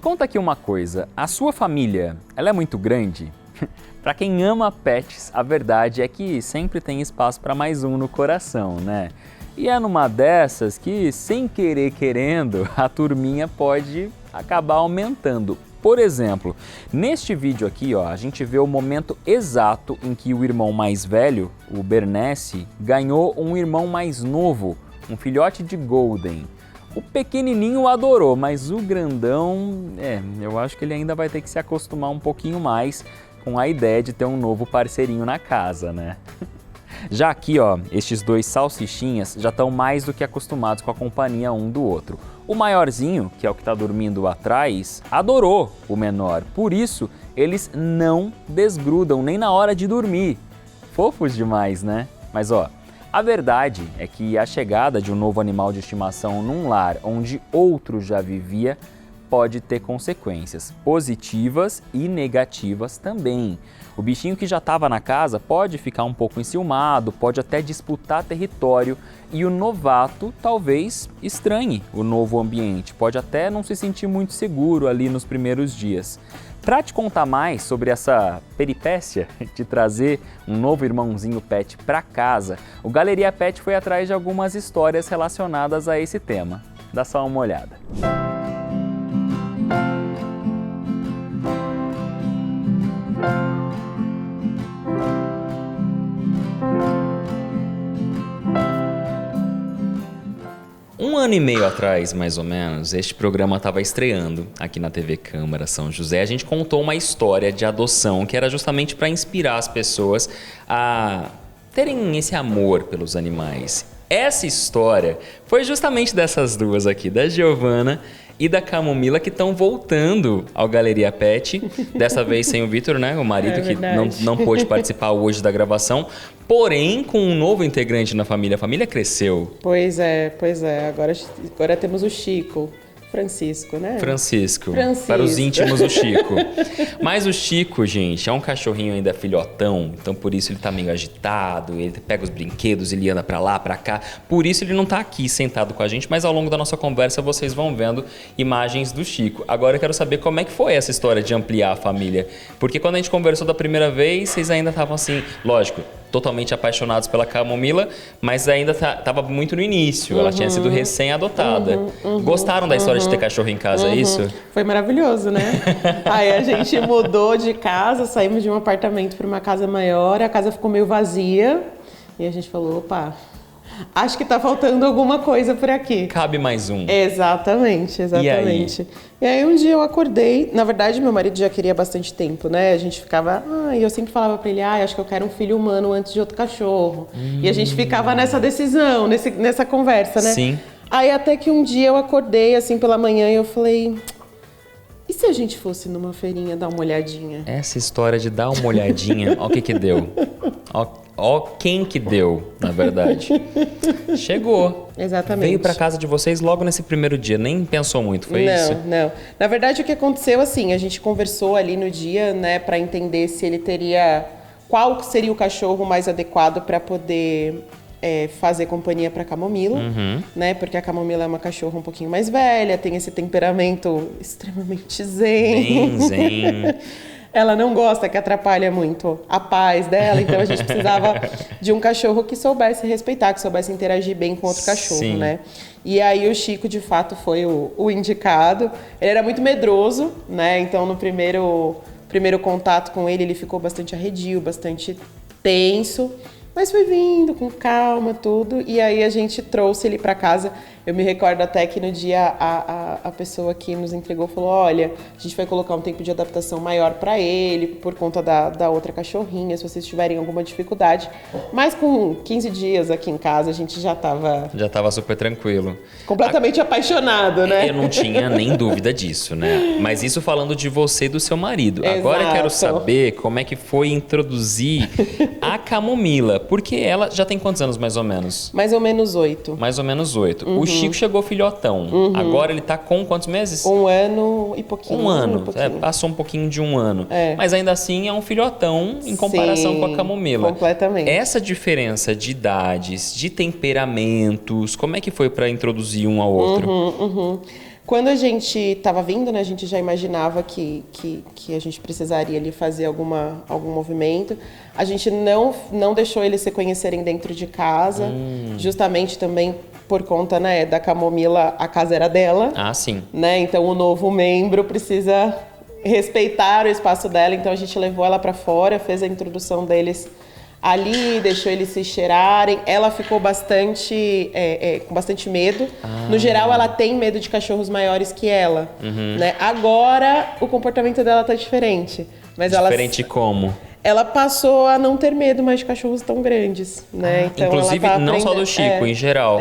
conta aqui uma coisa, a sua família, ela é muito grande? Para quem ama pets, a verdade é que sempre tem espaço para mais um no coração, né? E é numa dessas que, sem querer querendo, a turminha pode acabar aumentando. Por exemplo, neste vídeo aqui, a gente vê o momento exato em que o irmão mais velho, o Bernese, ganhou um irmão mais novo, um filhote de Golden. O pequenininho adorou, mas o grandão, eu acho que ele ainda vai ter que se acostumar um pouquinho mais com a ideia de ter um novo parceirinho na casa, né? Já aqui, estes dois salsichinhas já estão mais do que acostumados com a companhia um do outro. O maiorzinho, que é o que está dormindo atrás, adorou o menor, por isso eles não desgrudam nem na hora de dormir. Fofos demais, né? Mas a verdade é que a chegada de um novo animal de estimação num lar onde outro já vivia pode ter consequências positivas e negativas também. O bichinho que já estava na casa pode ficar um pouco enciumado, pode até disputar território e o novato talvez estranhe o novo ambiente, pode até não se sentir muito seguro ali nos primeiros dias. Para te contar mais sobre essa peripécia de trazer um novo irmãozinho pet para casa, o Galeria Pet foi atrás de algumas histórias relacionadas a esse tema. Dá só uma olhada. Um ano e meio atrás, mais ou menos, este programa estava estreando aqui na TV Câmara São José. A gente contou uma história de adoção que era justamente para inspirar as pessoas a terem esse amor pelos animais. Essa história foi justamente dessas duas aqui, da Giovana e da Camomila, que estão voltando ao Galeria Pet, dessa vez sem o Vitor, né, o marido, que não pôde participar hoje da gravação, porém com um novo integrante na família. A família cresceu. Pois é. Agora temos o Chico. Francisco, né? Francisco. Para os íntimos, o Chico. Mas o Chico, gente, é um cachorrinho ainda filhotão, então por isso ele tá meio agitado, ele pega os brinquedos, ele anda pra lá, pra cá. Por isso ele não tá aqui sentado com a gente, mas ao longo da nossa conversa vocês vão vendo imagens do Chico. Agora eu quero saber como é que foi essa história de ampliar a família. Porque quando a gente conversou da primeira vez, vocês ainda estavam assim, lógico, totalmente apaixonados pela Camomila, mas ainda estava muito no início. Ela tinha sido recém-adotada. Gostaram da história de ter cachorro em casa, é isso? Foi maravilhoso, né? Aí a gente mudou de casa, saímos de um apartamento para uma casa maior, a casa ficou meio vazia e a gente falou, opa, acho que tá faltando alguma coisa por aqui. Cabe mais um. Exatamente. E aí um dia eu acordei, na verdade meu marido já queria bastante tempo, né? A gente ficava, e eu sempre falava pra ele, acho que eu quero um filho humano antes de outro cachorro. E a gente ficava nessa decisão, nessa conversa, né? Sim. Aí até que um dia eu acordei assim pela manhã e eu falei, e se a gente fosse numa feirinha dar uma olhadinha? Essa história de dar uma olhadinha, ó o que deu. Ó quem que deu, na verdade. Chegou. Exatamente. Veio pra casa de vocês logo nesse primeiro dia, nem pensou muito, foi isso? Não. Na verdade o que aconteceu assim, a gente conversou ali no dia, né, pra entender se ele teria, qual seria o cachorro mais adequado pra poder fazer companhia pra Camomila, né, porque a Camomila é uma cachorra um pouquinho mais velha, tem esse temperamento extremamente zen. Bem zen. Ela não gosta, que atrapalha muito a paz dela, então a gente precisava de um cachorro que soubesse respeitar, que soubesse interagir bem com outro cachorro, Sim. né? E aí o Chico, de fato, foi o indicado. Ele era muito medroso, né? Então no primeiro contato com ele ficou bastante arredio, bastante tenso. Mas foi vindo com calma, tudo. E aí a gente trouxe ele para casa. Eu me recordo até que no dia a pessoa que nos entregou falou, olha, a gente vai colocar um tempo de adaptação maior para ele, por conta da outra cachorrinha, se vocês tiverem alguma dificuldade. Mas com 15 dias aqui em casa, a gente já estava super tranquilo. Completamente apaixonado, né? Eu não tinha nem dúvida disso, né? Mas isso falando de você e do seu marido. Exato. Agora eu quero saber como é que foi introduzir a Camomila, porque ela já tem quantos anos mais ou menos? Mais ou menos 8. Mais ou menos 8. O Chico chegou filhotão. Agora ele tá com quantos meses? 1 ano e pouquinho. 1 ano. Passou um pouquinho de 1 ano. É. Mas ainda assim é um filhotão em comparação com a Camomila. Completamente. Essa diferença de idades, de temperamentos, como é que foi para introduzir um ao outro? Quando a gente estava vindo, né, a gente já imaginava que a gente precisaria ali fazer algum movimento. A gente não deixou eles se conhecerem dentro de casa, justamente também por conta, né, da Camomila, a casa era dela. Ah, sim. Né? Então o novo membro precisa respeitar o espaço dela, então a gente levou ela para fora, fez a introdução deles ali, deixou eles se cheirarem. Ela ficou com bastante medo. No geral, ela tem medo de cachorros maiores que ela. Né? Agora, o comportamento dela tá diferente. Mas Diferente como? Ela passou a não ter medo mais de cachorros tão grandes. Né? Então, inclusive, ela tá não só do Chico, em geral.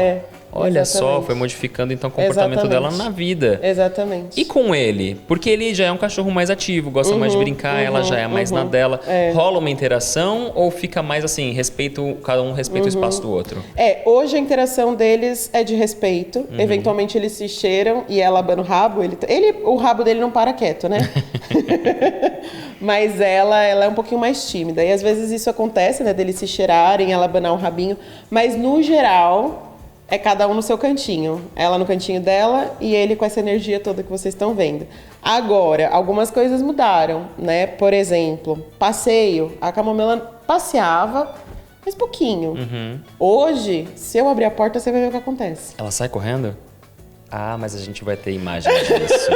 Olha exatamente. só, foi modificando então o comportamento dela na vida. Exatamente. E com ele? Porque ele já é um cachorro mais ativo, gosta mais de brincar, ela já é mais na dela. Rola uma interação ou fica mais assim, cada um respeita o espaço do outro? Hoje a interação deles é de respeito. Eventualmente eles se cheiram e ela abana o rabo. O rabo dele não para quieto, né? Mas ela é um pouquinho mais tímida. E às vezes isso acontece, né? Deles se cheirarem, ela abanar o rabinho. Mas no geral, é cada um no seu cantinho. Ela no cantinho dela e ele com essa energia toda que vocês estão vendo. Agora, algumas coisas mudaram, né? Por exemplo, passeio. A Camomila passeava, mas pouquinho. Hoje, se eu abrir a porta, você vai ver o que acontece. Ela sai correndo? Ah, mas a gente vai ter imagem disso.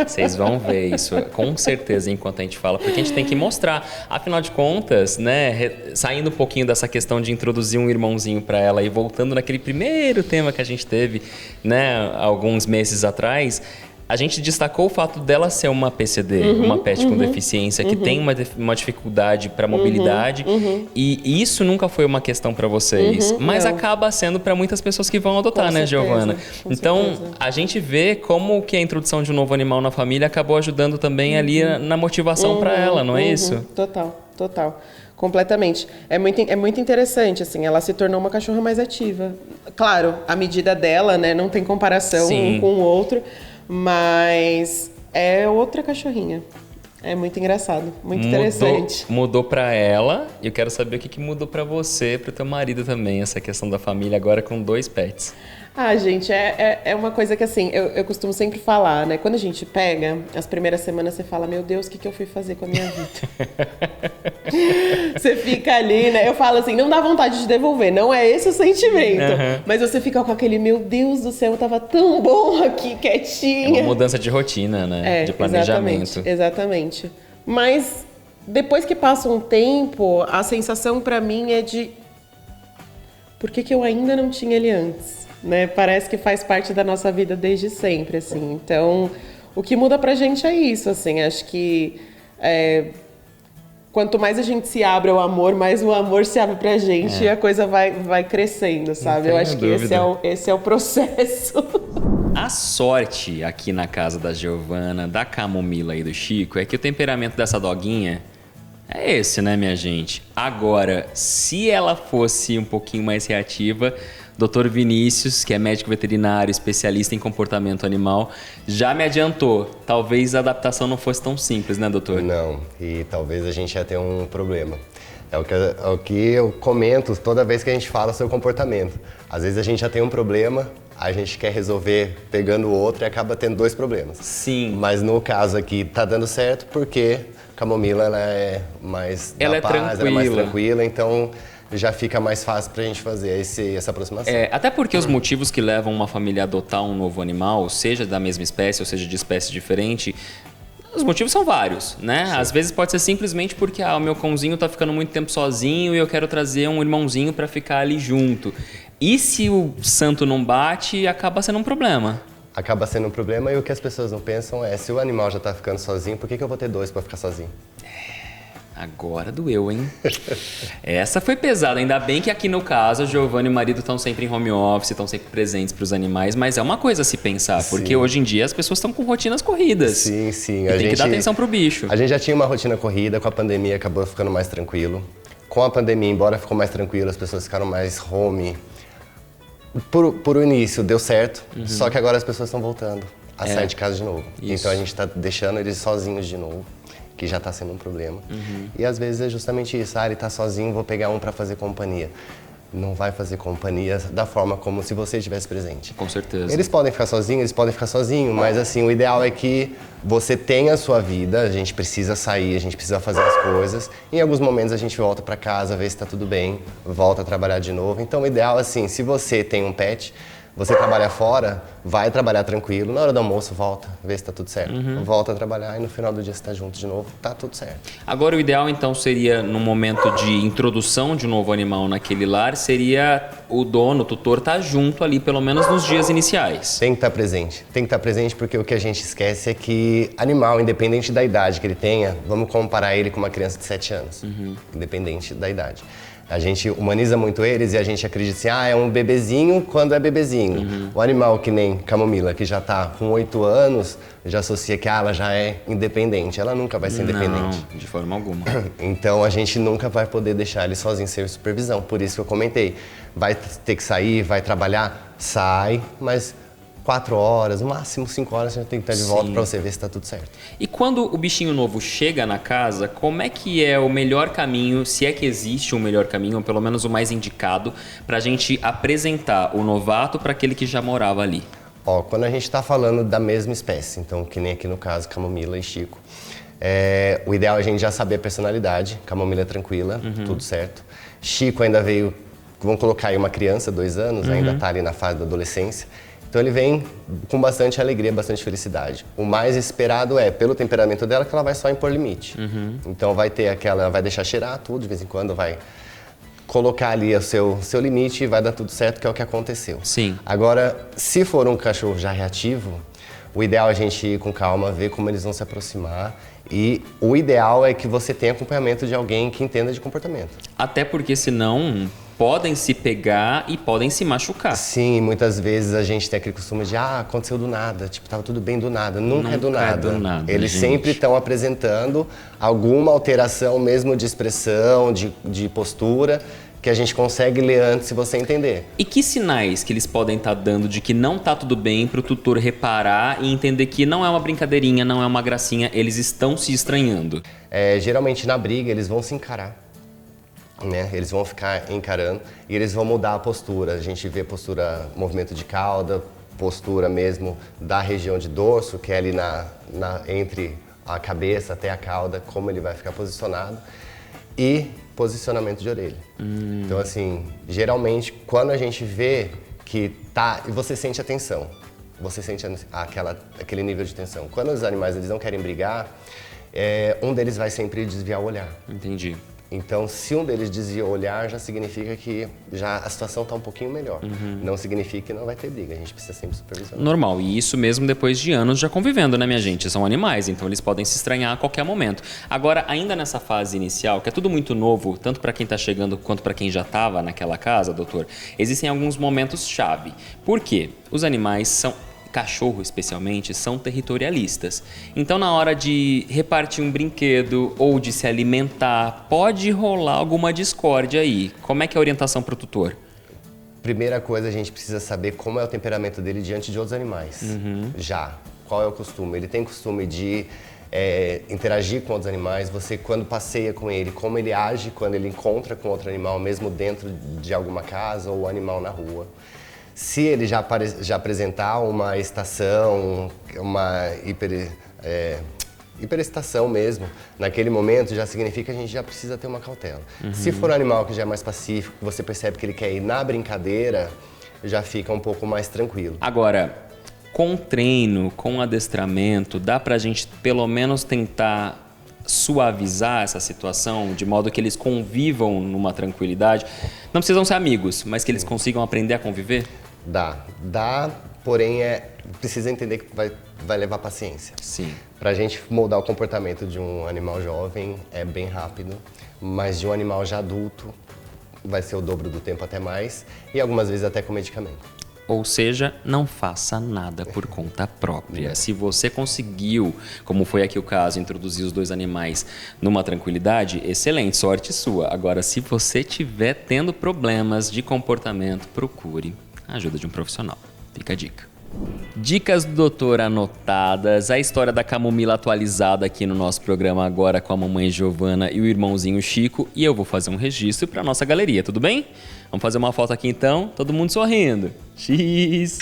Vocês vão ver isso, com certeza, enquanto a gente fala, porque a gente tem que mostrar. Afinal de contas, né, saindo um pouquinho dessa questão de introduzir um irmãozinho para ela e voltando naquele primeiro tema que a gente teve, né, alguns meses atrás, a gente destacou o fato dela ser uma PCD, uma pet com deficiência, que tem uma dificuldade para mobilidade, e isso nunca foi uma questão para vocês, mas acaba sendo para muitas pessoas que vão adotar, né, Giovana? Então, a gente vê como que a introdução de um novo animal na família acabou ajudando também ali na motivação para ela, não é isso? Total. Completamente. É muito interessante, assim, ela se tornou uma cachorra mais ativa. Claro, a medida dela, né, não tem comparação um com o outro, mas é outra cachorrinha. É muito engraçado, muito interessante. Mudou pra ela, e eu quero saber o que mudou pra você, pro teu marido também, essa questão da família agora com 2 pets. Gente, é uma coisa que assim, eu costumo sempre falar, né? Quando a gente pega, as primeiras semanas você fala, meu Deus, o que eu fui fazer com a minha vida? Você fica ali, né? Eu falo assim, não dá vontade de devolver, não é esse o sentimento. Mas você fica com aquele, meu Deus do céu, eu tava tão bom aqui, quietinha. É uma mudança de rotina, né? De planejamento. Exatamente. Mas depois que passa um tempo, a sensação pra mim é de por que eu ainda não tinha ele antes? Né? Parece que faz parte da nossa vida desde sempre, assim. Então, o que muda pra gente é isso, assim. Acho que quanto mais a gente se abre ao amor, mais o amor se abre pra gente e a coisa vai crescendo, sabe? Eu acho que esse é o processo. A sorte aqui na casa da Giovana, da Camomila e do Chico é que o temperamento dessa doguinha é esse, né, minha gente? Agora, se ela fosse um pouquinho mais reativa, Dr. Vinícius, que é médico veterinário, especialista em comportamento animal, já me adiantou. Talvez a adaptação não fosse tão simples, né, doutor? Não, e talvez a gente ia ter um problema. É o que eu comento toda vez que a gente fala sobre comportamento. Às vezes a gente já tem um problema, a gente quer resolver pegando o outro e acaba tendo 2 problemas. Sim. Mas no caso aqui tá dando certo porque Camomila ela é mais ela é mais tranquila, então já fica mais fácil pra gente fazer essa aproximação. Até porque os motivos que levam uma família a adotar um novo animal, seja da mesma espécie ou seja de espécie diferente, os motivos são vários, né? Sim. Às vezes pode ser simplesmente porque o meu cãozinho tá ficando muito tempo sozinho e eu quero trazer um irmãozinho para ficar ali junto. E se o santo não bate, acaba sendo um problema. Acaba sendo um problema e o que as pessoas não pensam é, se o animal já tá ficando sozinho, por que eu vou ter 2 para ficar sozinho? Agora doeu, hein? Essa foi pesada. Ainda bem que aqui no caso, a Giovana e o marido estão sempre em home office, estão sempre presentes para os animais, mas é uma coisa a se pensar, porque hoje em dia as pessoas estão com rotinas corridas. Sim. E tem que dar atenção pro bicho. A gente já tinha uma rotina corrida, com a pandemia acabou ficando mais tranquilo. Com a pandemia, embora ficou mais tranquilo, as pessoas ficaram mais home. Por o início deu certo, só que agora as pessoas estão voltando a sair de casa de novo. Isso. Então a gente está deixando eles sozinhos de novo, que já está sendo um problema. E às vezes é justamente isso, ele está sozinho, vou pegar um para fazer companhia. não vai fazer companhia da forma como se você estivesse presente. Com certeza. Eles podem ficar sozinhos, mas assim, o ideal é que você tenha a sua vida, a gente precisa sair, a gente precisa fazer as coisas. Em alguns momentos a gente volta para casa, vê se está tudo bem, volta a trabalhar de novo. Então o ideal, assim, se você tem um pet, você trabalha fora, vai trabalhar tranquilo, na hora do almoço volta, vê se está tudo certo. Volta a trabalhar e no final do dia você está junto de novo, tá tudo certo. Agora o ideal então seria, no momento de introdução de um novo animal naquele lar, seria o dono, o tutor, estar junto ali, pelo menos nos dias iniciais. Tem que estar presente porque o que a gente esquece é que animal, independente da idade que ele tenha, vamos comparar ele com uma criança de 7 anos, independente da idade. A gente humaniza muito eles e a gente acredita assim, é um bebezinho quando é bebezinho. O animal que nem Camomila, que já está com 8 anos, já associa que ela já é independente. Ela nunca vai ser independente. Não, de forma alguma. Então a gente nunca vai poder deixar ele sozinho sem supervisão. Por isso que eu comentei, vai ter que sair, vai trabalhar, sai, mas 4 horas, no máximo 5 horas, você já tem que estar de volta para você ver se está tudo certo. E quando o bichinho novo chega na casa, como é que é o melhor caminho, se é que existe um melhor caminho, ou pelo menos o mais indicado, para a gente apresentar o novato para aquele que já morava ali? Quando a gente está falando da mesma espécie, então que nem aqui no caso Camomila e Chico, o ideal é a gente já saber a personalidade. Camomila é tranquila, tudo certo. Chico ainda veio, vamos colocar aí uma criança, 2 anos, ainda está ali na fase da adolescência. Então ele vem com bastante alegria, bastante felicidade. O mais esperado é, pelo temperamento dela, que ela vai só impor limite. Então vai ter aquela, vai deixar cheirar tudo, de vez em quando vai colocar ali o seu limite e vai dar tudo certo, que é o que aconteceu. Sim. Agora, se for um cachorro já reativo, o ideal é a gente ir com calma, ver como eles vão se aproximar. E o ideal é que você tenha acompanhamento de alguém que entenda de comportamento. Até porque senão podem se pegar e podem se machucar. Sim, muitas vezes a gente tem aquele costume de aconteceu do nada, tipo, tava tudo bem do nada. Nunca é do nada. Eles sempre estão apresentando alguma alteração mesmo de expressão, de postura, que a gente consegue ler antes se você entender. E que sinais que eles podem estar dando de que não tá tudo bem para o tutor reparar e entender que não é uma brincadeirinha, não é uma gracinha, eles estão se estranhando? Geralmente na briga eles vão se encarar. Né? Eles vão ficar encarando e eles vão mudar a postura. A gente vê postura, movimento de cauda, postura mesmo da região de dorso, que é ali entre a cabeça até a cauda, como ele vai ficar posicionado, e posicionamento de orelha. Então assim, geralmente quando a gente vê que tá, e você sente a tensão, você sente aquele nível de tensão. Quando os animais eles não querem brigar, um deles vai sempre desviar o olhar. Entendi. Então, se um deles desvia o olhar, já significa que já a situação está um pouquinho melhor. Não significa que não vai ter briga, a gente precisa sempre supervisionar. Normal, e isso mesmo depois de anos já convivendo, né, minha gente? São animais, então eles podem se estranhar a qualquer momento. Agora, ainda nessa fase inicial, que é tudo muito novo, tanto para quem está chegando quanto para quem já estava naquela casa, doutor, existem alguns momentos-chave. Por quê? Os animais são... cachorro especialmente, são territorialistas. Então, na hora de repartir um brinquedo ou de se alimentar, pode rolar alguma discórdia aí. Como é que é a orientação para o tutor? Primeira coisa, a gente precisa saber como é o temperamento dele diante de outros animais. Qual é o costume? Ele tem costume de interagir com outros animais. Você, quando passeia com ele, como ele age quando ele encontra com outro animal, mesmo dentro de alguma casa ou animal na rua. Se ele já apresentar uma estação, uma hiperexcitação mesmo, naquele momento já significa que a gente já precisa ter uma cautela. Se for um animal que já é mais pacífico, você percebe que ele quer ir na brincadeira, já fica um pouco mais tranquilo. Agora, com treino, com adestramento, dá pra gente pelo menos tentar suavizar essa situação, de modo que eles convivam numa tranquilidade? Não precisam ser amigos, mas que eles consigam aprender a conviver? Dá, porém precisa entender que vai levar paciência. Sim. Pra gente moldar o comportamento de um animal jovem é bem rápido, mas de um animal já adulto vai ser o dobro do tempo, até mais, e algumas vezes até com medicamento. Ou seja, não faça nada por conta própria. Se você conseguiu, como foi aqui o caso, introduzir os 2 animais numa tranquilidade, excelente, sorte sua. Agora, se você estiver tendo problemas de comportamento, procure a ajuda de um profissional. Fica a dica. Dicas do doutor anotadas, a história da camomila atualizada aqui no nosso programa agora com a mamãe Giovana e o irmãozinho Chico. E eu vou fazer um registro para nossa galeria, tudo bem? Vamos fazer uma foto aqui então, todo mundo sorrindo. X!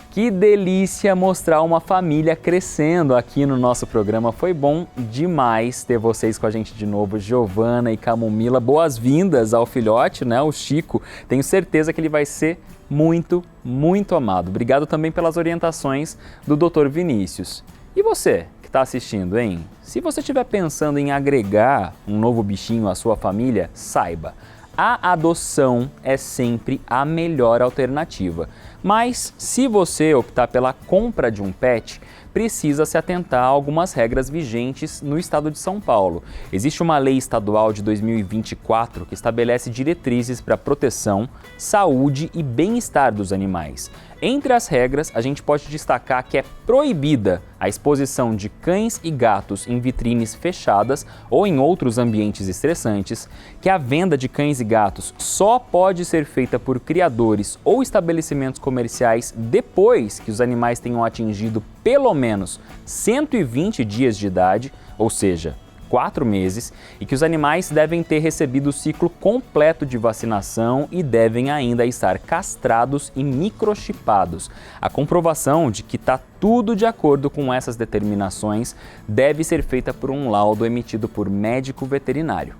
Que delícia mostrar uma família crescendo aqui no nosso programa. Foi bom demais ter vocês com a gente de novo, Giovana e Camomila. Boas-vindas ao filhote, né, o Chico. Tenho certeza que ele vai ser muito, muito amado. Obrigado também pelas orientações do Dr. Vinícius. E você que está assistindo, hein? Se você estiver pensando em agregar um novo bichinho à sua família, saiba, a adoção é sempre a melhor alternativa. Mas se você optar pela compra de um pet, precisa se atentar a algumas regras vigentes no estado de São Paulo. Existe uma lei estadual de 2024 que estabelece diretrizes para a proteção, saúde e bem-estar dos animais. Entre as regras, a gente pode destacar que é proibida a exposição de cães e gatos em vitrines fechadas ou em outros ambientes estressantes, que a venda de cães e gatos só pode ser feita por criadores ou estabelecimentos comerciais depois que os animais tenham atingido pelo menos 120 dias de idade, ou seja, 4 meses, e que os animais devem ter recebido o ciclo completo de vacinação e devem ainda estar castrados e microchipados. A comprovação de que está tudo de acordo com essas determinações deve ser feita por um laudo emitido por médico veterinário.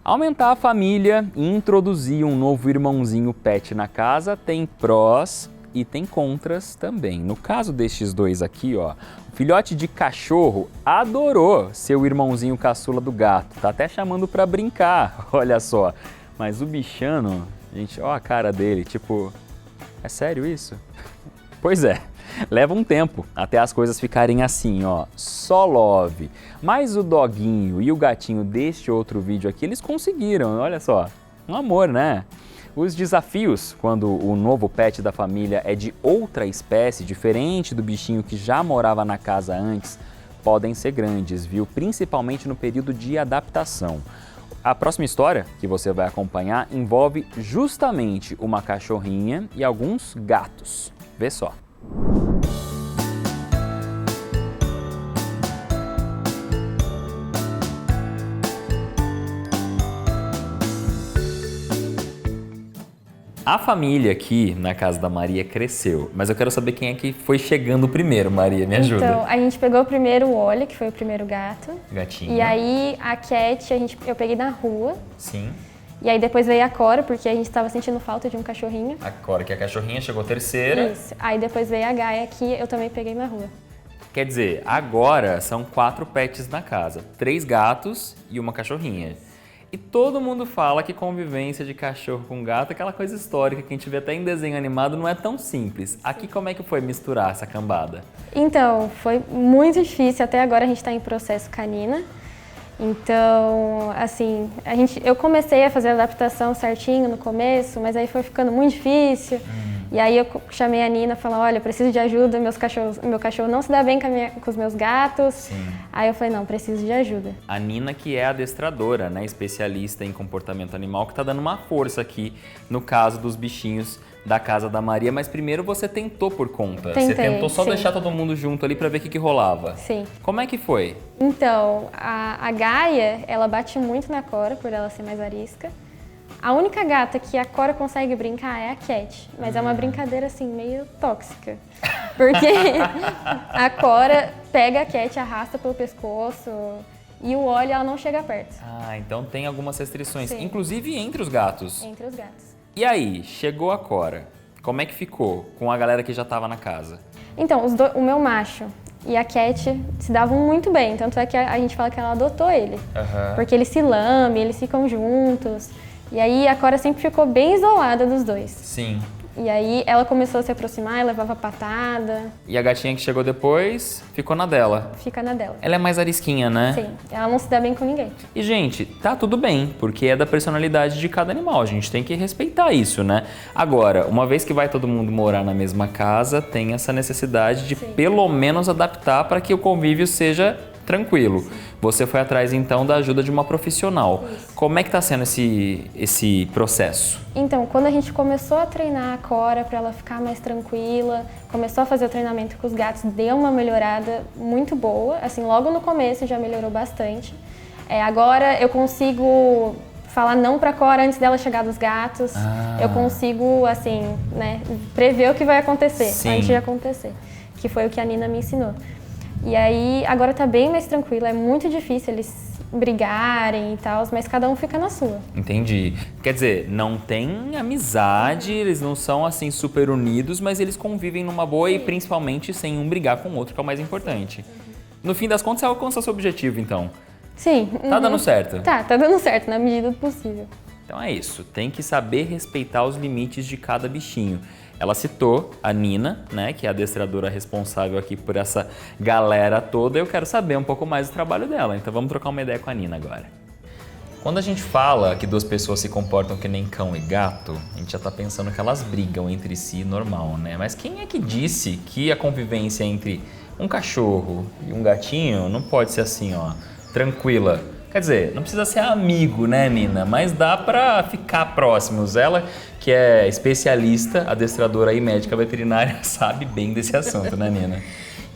Aumentar a família e introduzir um novo irmãozinho pet na casa tem prós e tem contras também. No caso destes dois aqui, ó, o filhote de cachorro adorou seu irmãozinho caçula do gato. Tá até chamando pra brincar, olha só. Mas o bichano, gente, ó a cara dele, tipo, é sério isso? Pois é. Leva um tempo até as coisas ficarem assim, ó, só love. Mas o doguinho e o gatinho deste outro vídeo aqui, eles conseguiram, olha só, um amor, né? Os desafios, quando o novo pet da família é de outra espécie, diferente do bichinho que já morava na casa antes, podem ser grandes, viu? Principalmente no período de adaptação. A próxima história que você vai acompanhar envolve justamente uma cachorrinha e alguns gatos. Vê só. A família aqui na casa da Maria cresceu, mas eu quero saber quem é que foi chegando primeiro, Maria, me ajuda. Então, a gente pegou primeiro o Oli, que foi o primeiro gato. Gatinho. E aí a Cat, eu peguei na rua. Sim. E aí depois veio a Cora, porque a gente estava sentindo falta de um cachorrinho. A Cora, que é a cachorrinha, chegou terceira. Isso. Aí depois veio a Gaia, que eu também peguei na rua. Quer dizer, agora são 4 pets na casa, 3 gatos e uma cachorrinha. E todo mundo fala que convivência de cachorro com gato é aquela coisa histórica que a gente vê até em desenho animado, não é tão simples. Aqui como é que foi misturar essa cambada? Então, foi muito difícil. Até agora a gente está em processo canina. Então, assim, eu comecei a fazer a adaptação certinho no começo, mas aí foi ficando muito difícil. E aí eu chamei a Nina e falei, olha, eu preciso de ajuda, meu cachorro não se dá bem com os meus gatos. Sim. Aí eu falei, não, preciso de ajuda. A Nina, que é adestradora, né, especialista em comportamento animal, que está dando uma força aqui no caso dos bichinhos da casa da Maria. Mas primeiro você tentou por conta. Tentei, você tentou só sim. deixar todo mundo junto ali para ver o que rolava. Sim. Como é que foi? Então, a Gaia, ela bate muito na Cora, por ela ser mais arisca. A única gata que a Cora consegue brincar é a Cat, mas é uma brincadeira assim, meio tóxica. Porque a Cora pega a Cat, arrasta pelo pescoço e o Oli ela não chega perto. Ah, então tem algumas restrições, Sim. inclusive entre os gatos. Entre os gatos. E aí, chegou a Cora. Como é que ficou com a galera que já estava na casa? Então, o meu macho e a Cat se davam muito bem, tanto é que a gente fala que ela adotou ele. Porque eles se lamem, eles ficam juntos. E aí a Cora sempre ficou bem isolada dos dois. Sim. E aí ela começou a se aproximar e levava patada, E a gatinha que chegou depois ficou na dela. fica na dela. Ela é mais arisquinha, né? Sim, ela não se dá bem com ninguém. E, gente, tá tudo bem, porque é da personalidade de cada animal. A gente tem que respeitar isso, né? Agora, uma vez que vai todo mundo morar na mesma casa, tem essa necessidade de pelo menos adaptar para que o convívio seja tranquilo. Você foi atrás, então, da ajuda de uma profissional. Como é que tá sendo esse processo? Então, quando a gente começou a treinar a Cora para ela ficar mais tranquila, começou a fazer o treinamento com os gatos, deu uma melhorada muito boa. Assim, logo no começo já melhorou bastante. Agora eu consigo falar não para Cora antes dela chegar dos gatos. Eu consigo, assim, né, prever o que vai acontecer antes de acontecer, que foi o que a Nina me ensinou. E aí, agora tá bem mais tranquilo, é muito difícil eles brigarem e tal, mas cada um fica na sua. Entendi. Quer dizer, não tem amizade, eles não são assim super unidos, mas eles convivem numa boa e principalmente sem um brigar com o outro, que é o mais importante. No fim das contas, você alcança seu objetivo, então. Sim. Tá dando certo? Tá dando certo, na medida do possível. Então é isso, tem que saber respeitar os limites de cada bichinho. Ela citou a Nina, né, que é a adestradora responsável aqui por essa galera toda. Eu quero saber um pouco mais do trabalho dela, então vamos trocar uma ideia com a Nina agora. Quando a gente fala que duas pessoas se comportam que nem cão e gato, a gente já tá pensando que elas brigam entre si, normal, né? Mas quem é que disse que a convivência entre um cachorro e um gatinho não pode ser assim, ó, tranquila? Quer dizer, não precisa ser amigo, né, Nina? Mas dá pra ficar próximos. Ela, que é especialista, adestradora e médica veterinária, sabe bem desse assunto, né, Nina?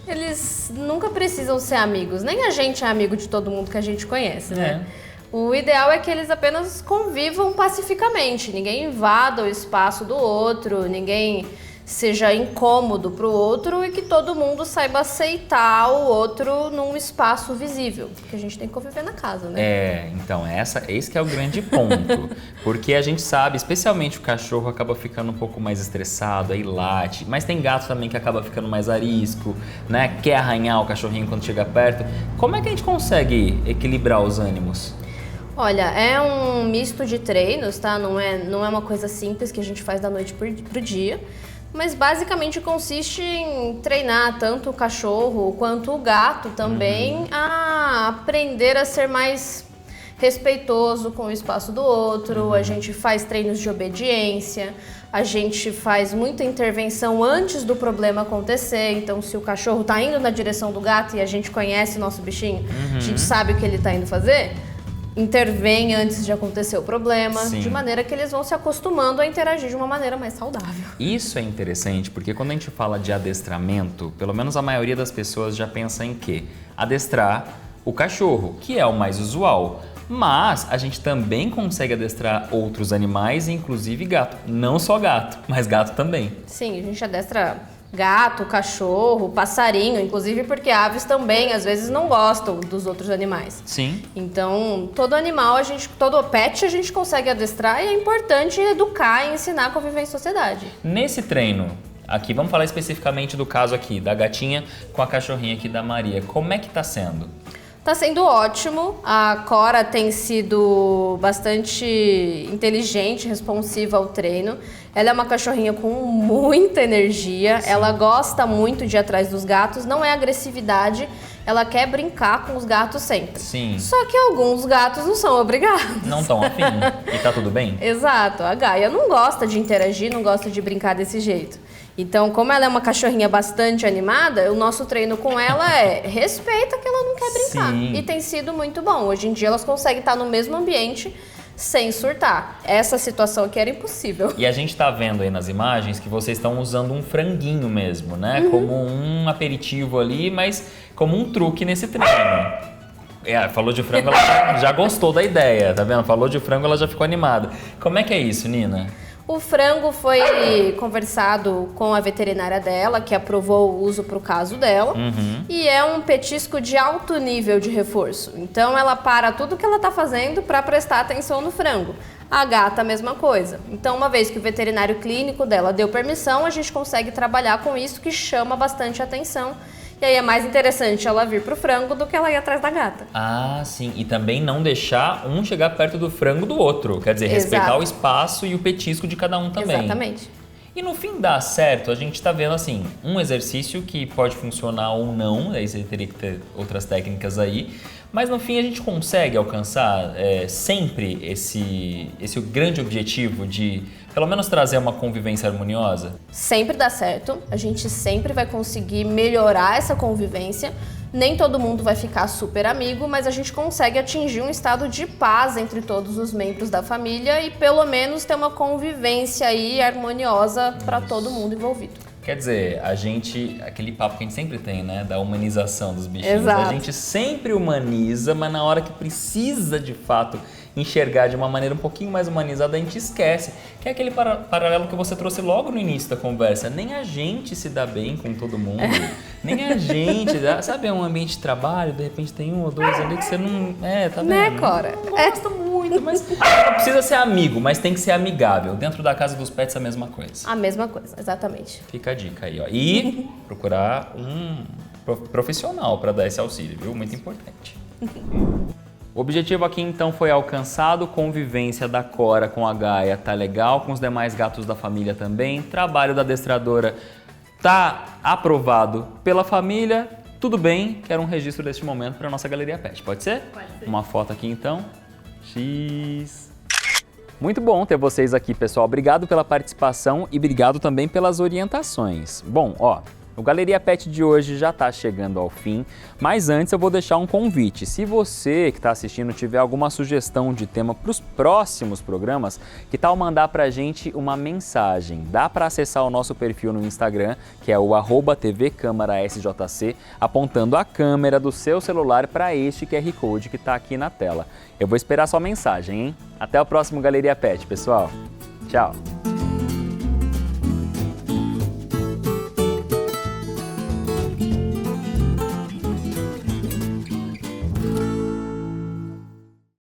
Eles nunca precisam ser amigos. Nem a gente é amigo de todo mundo que a gente conhece, né? O ideal é que eles apenas convivam pacificamente. Ninguém invada o espaço do outro, ninguém seja incômodo para o outro e que todo mundo saiba aceitar o outro num espaço visível, porque a gente tem que conviver na casa, né? Então, esse que é o grande ponto, porque a gente sabe, especialmente o cachorro acaba ficando um pouco mais estressado, aí late, mas tem gato também que acaba ficando mais arisco, né? Quer arranhar o cachorrinho quando chega perto. Como é que a gente consegue equilibrar os ânimos? Olha, é um misto de treinos, tá? Não é uma coisa simples que a gente faz da noite pro dia. Mas basicamente consiste em treinar tanto o cachorro quanto o gato também a aprender a ser mais respeitoso com o espaço do outro. A gente faz treinos de obediência, a gente faz muita intervenção antes do problema acontecer. Então, se o cachorro tá indo na direção do gato e a gente conhece o nosso bichinho, a gente sabe o que ele tá indo fazer, intervém antes de acontecer o problema, de maneira que eles vão se acostumando a interagir de uma maneira mais saudável. Isso é interessante, porque quando a gente fala de adestramento, pelo menos a maioria das pessoas já pensa em quê? Adestrar o cachorro, que é o mais usual. Mas a gente também consegue adestrar outros animais, inclusive gato. Não só gato, mas gato também. Sim, a gente adestra gato, cachorro, passarinho, inclusive porque aves também às vezes não gostam dos outros animais. Sim. Então, todo animal, todo pet a gente consegue adestrar e é importante educar e ensinar a conviver em sociedade. Nesse treino, aqui, vamos falar especificamente do caso aqui, da gatinha com a cachorrinha aqui da Maria. Como é que tá sendo? Tá sendo ótimo, a Cora tem sido bastante inteligente, responsiva ao treino. Ela é uma cachorrinha com muita energia, ela gosta muito de ir atrás dos gatos, não é agressividade, ela quer brincar com os gatos sempre. Sim. Só que alguns gatos não são obrigados. Não estão afim. E tá tudo bem? Exato, a Gaia não gosta de interagir, não gosta de brincar desse jeito. Então, como ela é uma cachorrinha bastante animada, o nosso treino com ela é respeita que ela não quer brincar. Sim. E tem sido muito bom. Hoje em dia elas conseguem estar no mesmo ambiente sem surtar. Essa situação aqui era impossível. E a gente tá vendo aí nas imagens que vocês estão usando um franguinho mesmo, né? Como um aperitivo ali, mas como um truque nesse treino. Falou de frango, ela já gostou da ideia, tá vendo? Falou de frango, ela já ficou animada. Como é que é isso, Nina? O frango foi conversado com a veterinária dela, que aprovou o uso para o caso dela. E é um petisco de alto nível de reforço. Então ela para tudo que ela está fazendo para prestar atenção no frango. A gata, a mesma coisa. Então, uma vez que o veterinário clínico dela deu permissão, a gente consegue trabalhar com isso que chama bastante atenção. E aí é mais interessante ela vir pro frango do que ela ir atrás da gata. Ah, sim. E também não deixar um chegar perto do frango do outro. Quer dizer, Exato. respeitar o espaço e o petisco de cada um também. Exatamente. E no fim dá certo, a gente tá vendo assim, um exercício que pode funcionar ou não, aí você teria que ter outras técnicas aí, mas no fim a gente consegue alcançar sempre esse grande objetivo de pelo menos trazer uma convivência harmoniosa? Sempre dá certo, a gente sempre vai conseguir melhorar essa convivência. Nem todo mundo vai ficar super amigo, mas a gente consegue atingir um estado de paz entre todos os membros da família e pelo menos ter uma convivência aí harmoniosa para todo mundo envolvido. Quer dizer, aquele papo que a gente sempre tem, né, da humanização dos bichinhos. Exato. A gente sempre humaniza, mas na hora que precisa de fato enxergar de uma maneira um pouquinho mais humanizada, a gente esquece. Que é aquele paralelo que você trouxe logo no início da conversa. Nem a gente se dá bem com todo mundo. Nem a gente, sabe, é um ambiente de trabalho, de repente tem um ou dois ali que você não... tá vendo? Né, Cora? Não gosta muito, mas não precisa ser amigo, mas tem que ser amigável. Dentro da casa dos pets é a mesma coisa. A mesma coisa, exatamente. Fica a dica aí, ó. E procurar um profissional para dar esse auxílio, viu? Muito importante. O objetivo aqui então foi alcançado, convivência da Cora com a Gaia tá legal, com os demais gatos da família também, trabalho da adestradora tá aprovado pela família, tudo bem, quero um registro deste momento para nossa galeria pet, pode ser? Pode ser. Uma foto aqui então, X... Muito bom ter vocês aqui, pessoal, obrigado pela participação e obrigado também pelas orientações. Bom, ó... O Galeria Pet de hoje já está chegando ao fim, mas antes eu vou deixar um convite. Se você que está assistindo tiver alguma sugestão de tema para os próximos programas, que tal mandar para a gente uma mensagem? Dá para acessar o nosso perfil no Instagram, que é o @tvcâmarasjc, apontando a câmera do seu celular para este QR Code que está aqui na tela. Eu vou esperar sua mensagem, hein? Até o próximo Galeria Pet, pessoal. Tchau!